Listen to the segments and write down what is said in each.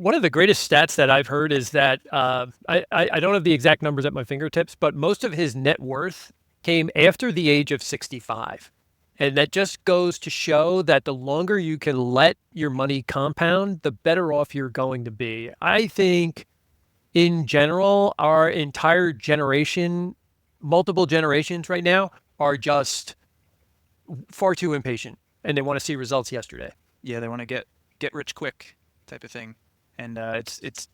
One of the greatest stats that I've heard is that I don't have the exact numbers at my fingertips, but most of his net worth came after the age of 65. And that just goes to show that the longer you can let your money compound, the better off you're going to be. I think in general, our entire generation, multiple generations right now, are just far too impatient and they want to see results yesterday. Yeah, they want to get rich quick type of thing, and it's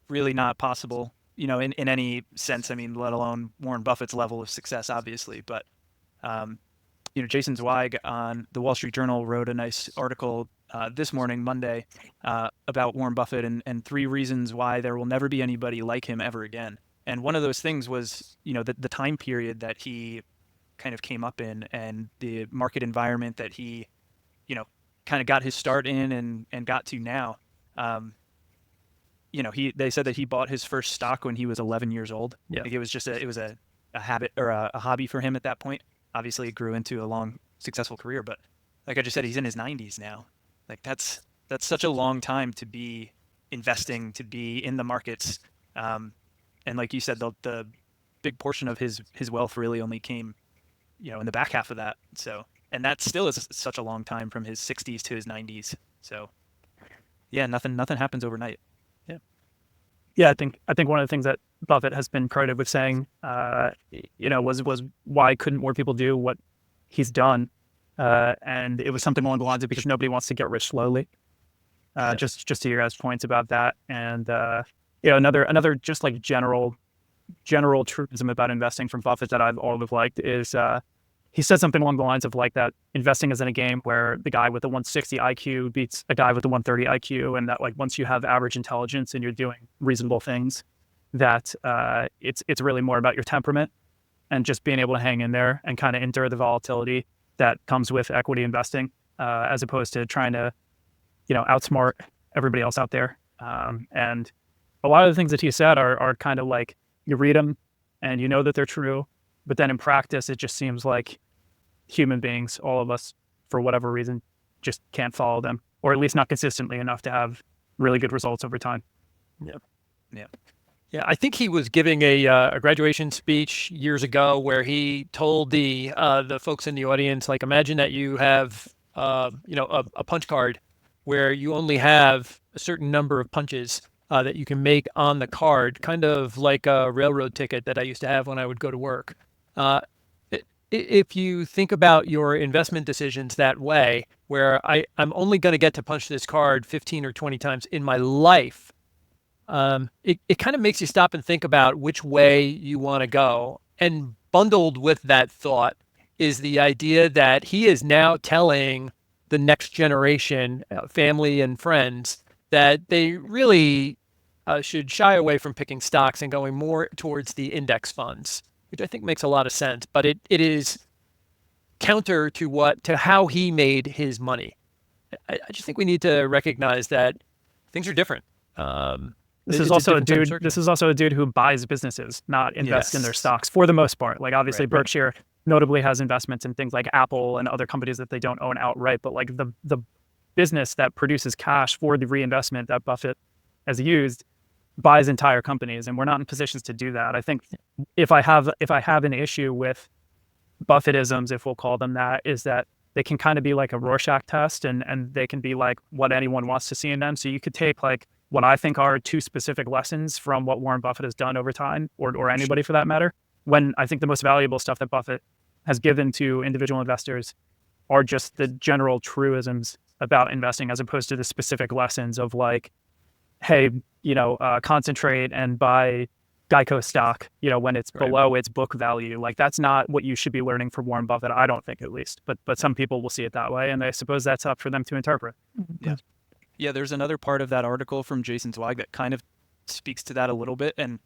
really not possible, in any sense. I mean, let alone Warren Buffett's level of success, obviously. But um, Jason Zweig on the Wall Street Journal wrote a nice article this morning, Monday, about Warren Buffett and three reasons why there will never be anybody like him ever again. And one of those things was, the time period that he kind of came up in and the market environment that he, you know, kind of got his start in and got to now. Um, they said that he bought his first stock when he was 11 years old. Yeah. Like it was a habit or a hobby for him at that point. Obviously, it grew into a long, successful career. But like I just said, he's in his 90s now. Like that's such a long time to be investing, to be in the markets. And like you said, the big portion of his wealth really only came, in the back half of that. So, and that still is such a long time from his 60s to his 90s. So, yeah, nothing happens overnight. Yeah. Yeah, I think one of the things that Buffett has been credited with saying, was why couldn't more people do what he's done? And it was something along the lines of because nobody wants to get rich slowly. Just to your guys' points about that, and another just like general truism about investing from Buffett that I've always liked is he said something along the lines of like that investing is in a game where the guy with the 160 IQ beats a guy with the 130 IQ, and that like once you have average intelligence and you're doing reasonable things, that it's really more about your temperament and just being able to hang in there and kind of endure the volatility that comes with equity investing, as opposed to trying to outsmart everybody else out there. And a lot of the things that he said are kind of like you read them and you know that they're true, but then in practice, it just seems like human beings, all of us, for whatever reason, just can't follow them, or at least not consistently enough to have really good results over time. Yeah. Yeah. Yeah, I think he was giving a graduation speech years ago where he told the folks in the audience, like, imagine that you have a punch card where you only have a certain number of punches that you can make on the card, kind of like a railroad ticket that I used to have when I would go to work. Uh, if you think about your investment decisions that way, where I'm only going to get to punch this card 15 or 20 times in my life, it kind of makes you stop and think about which way you want to go. And bundled with that thought is the idea that he is now telling the next generation, family and friends, that they really should shy away from picking stocks and going more towards the index funds, which I think makes a lot of sense. But it is counter to how he made his money. I just think we need to recognize that things are different. This is also a dude who buys businesses, not invests in their stocks for the most part. Like obviously Berkshire notably has investments in things like Apple and other companies that they don't own outright, but like the business that produces cash for the reinvestment that Buffett has used buys entire companies, and we're not in positions to do that. I think if I have an issue with Buffettisms, if we'll call them that, is that they can kind of be like a Rorschach test, and they can be like what anyone wants to see in them. So you could take like what I think are two specific lessons from what Warren Buffett has done over time, or anybody for that matter, when I think the most valuable stuff that Buffett has given to individual investors are just the general truisms about investing, as opposed to the specific lessons of like, hey, concentrate and buy Geico stock, when it's below its book value. Like that's not what you should be learning from Warren Buffett, I don't think, at least. But some people will see it that way, and I suppose that's up for them to interpret. Yeah. Yeah, there's another part of that article from Jason Zweig that kind of speaks to that a little bit, and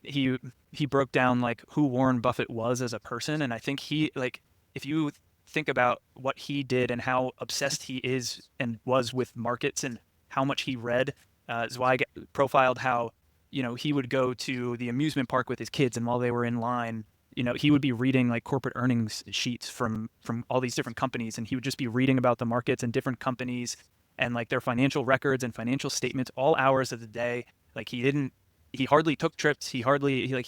he broke down like who Warren Buffett was as a person, and I think if you think about what he did and how obsessed he is and was with markets and how much he read, Zweig profiled how he would go to the amusement park with his kids, and while they were in line, he would be reading like corporate earnings sheets from all these different companies, and he would just be reading about the markets and different companies. and like their financial records and financial statements all hours of the day. Like he hardly took trips. He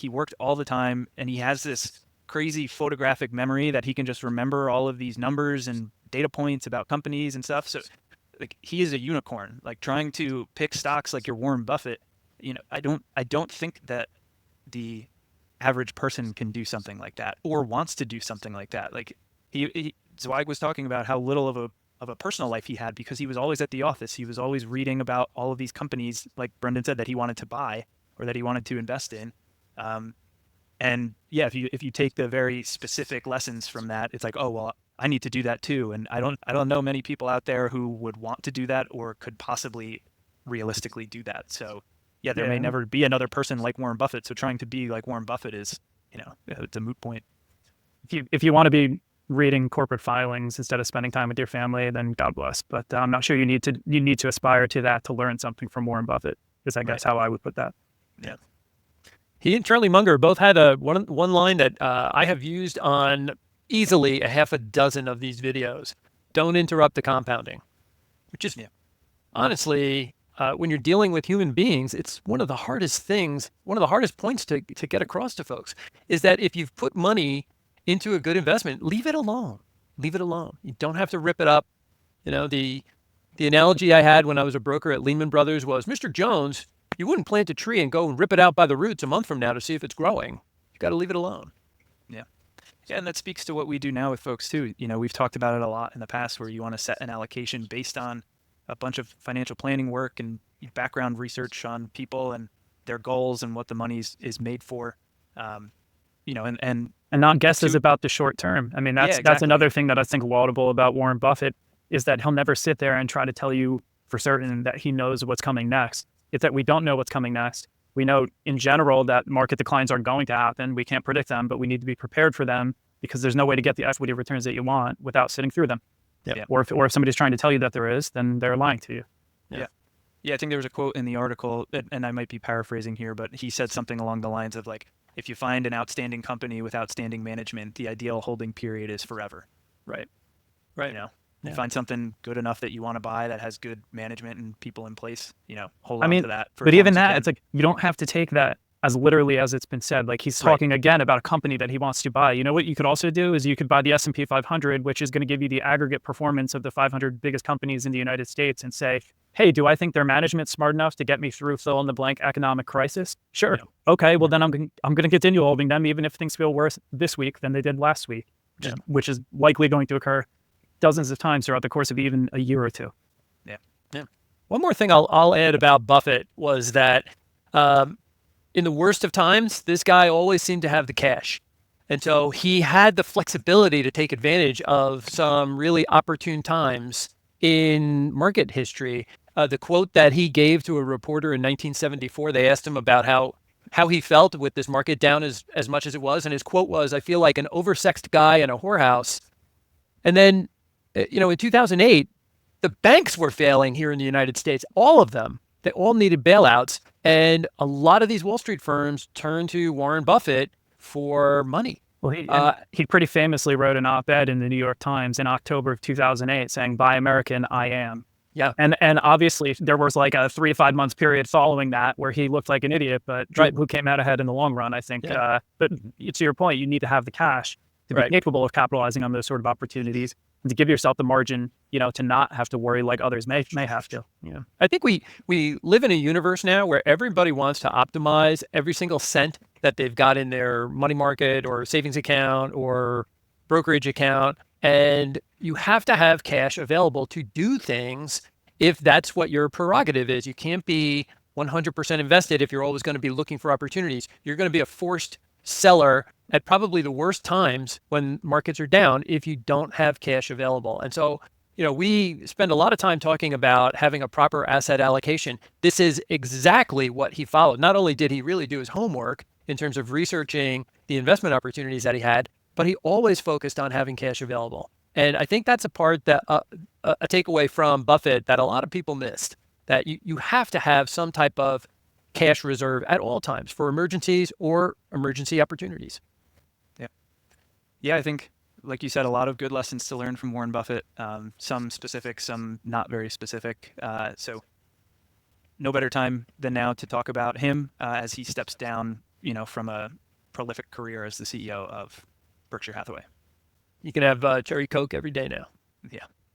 worked all the time, and he has this crazy photographic memory that he can just remember all of these numbers and data points about companies and stuff. So like he is a unicorn. Like trying to pick stocks like your Warren Buffett, I don't think that the average person can do something like that or wants to do something like that. Like Zweig was talking about how little of a personal life he had because he was always at the office. He was always reading about all of these companies, like Brendan said, that he wanted to buy or that he wanted to invest in. And yeah, if you take the very specific lessons from that, it's like, oh well, I need to do that too. And I don't know many people out there who would want to do that or could possibly realistically do that. So yeah, there may never be another person like Warren Buffett. So trying to be like Warren Buffett is, it's a moot point. If you want to be reading corporate filings instead of spending time with your family, then God bless. But I'm not sure you need to aspire to that to learn something from Warren Buffett. Is I guess how I would put that. Yeah. He and Charlie Munger both had one line that I have used on easily a half a dozen of these videos. Don't interrupt the compounding, which is honestly, when you're dealing with human beings, it's one of the hardest points to get across to folks is that if you've put money into a good investment, leave it alone. Leave it alone. You don't have to rip it up. The analogy I had when I was a broker at Lehman Brothers was, Mr. Jones, you wouldn't plant a tree and go and rip it out by the roots a month from now to see if it's growing. You got to leave it alone. Yeah. Yeah, and that speaks to what we do now with folks too. We've talked about it a lot in the past where you want to set an allocation based on a bunch of financial planning work and background research on people and their goals and what the money is made for. And not guesses about the short term. I mean, that's another thing that I think laudable about Warren Buffett is that he'll never sit there and try to tell you for certain that he knows what's coming next. It's that we don't know what's coming next. We know in general that market declines are going to happen. We can't predict them, but we need to be prepared for them because there's no way to get the equity returns that you want without sitting through them. Yeah. Or if somebody's trying to tell you that there is, then they're lying to you. Yeah. I think there was a quote in the article, and I might be paraphrasing here, but he said something along the lines of like, if you find an outstanding company with outstanding management, the ideal holding period is forever. Right. You find something good enough that you want to buy that has good management and people in place, hold on to that. But even that, it's like, you don't have to take that as literally as it's been said. Like he's talking again about a company that he wants to buy. You know what you could also do is you could buy the S&P 500, which is going to give you the aggregate performance of the 500 biggest companies in the United States and say, hey, do I think their management's smart enough to get me through fill in the blank economic crisis? Sure. Yeah. Okay. Well, then I'm going to continue holding them, even if things feel worse this week than they did last week, which is likely going to occur dozens of times throughout the course of even a year or two. Yeah. One more thing I'll add about Buffett was that in the worst of times, this guy always seemed to have the cash. And so he had the flexibility to take advantage of some really opportune times in market history. The quote that he gave to a reporter in 1974, they asked him about how he felt with this market down as much as it was. And his quote was, I feel like an oversexed guy in a whorehouse. And then, in 2008, the banks were failing here in the United States, all of them. They all needed bailouts. And a lot of these Wall Street firms turned to Warren Buffett for money. Well, he pretty famously wrote an op-ed in the New York Times in October of 2008 saying, buy American, I am. Yeah. And obviously there was like a 3 to 5 months period following that where he looked like an idiot, but who came out ahead in the long run, I think. Yeah. But to your point, you need to have the cash to be capable of capitalizing on those sort of opportunities and to give yourself the margin, to not have to worry like others may have to. Yeah. I think we live in a universe now where everybody wants to optimize every single cent that they've got in their money market or savings account or brokerage account. And you have to have cash available to do things if that's what your prerogative is. You can't be 100% invested if you're always going to be looking for opportunities. You're going to be a forced seller at probably the worst times when markets are down if you don't have cash available. And so, we spend a lot of time talking about having a proper asset allocation. This is exactly what he followed. Not only did he really do his homework in terms of researching the investment opportunities that he had, but he always focused on having cash available. And I think that's a part that a takeaway from Buffett that a lot of people missed, that you have to have some type of cash reserve at all times for emergencies or emergency opportunities. Yeah, I think like you said, a lot of good lessons to learn from Warren Buffett. Some specific, some not very specific. So no better time than now to talk about him as he steps down, from a prolific career as the CEO of Berkshire Hathaway. You can have cherry Coke every day now. Yeah.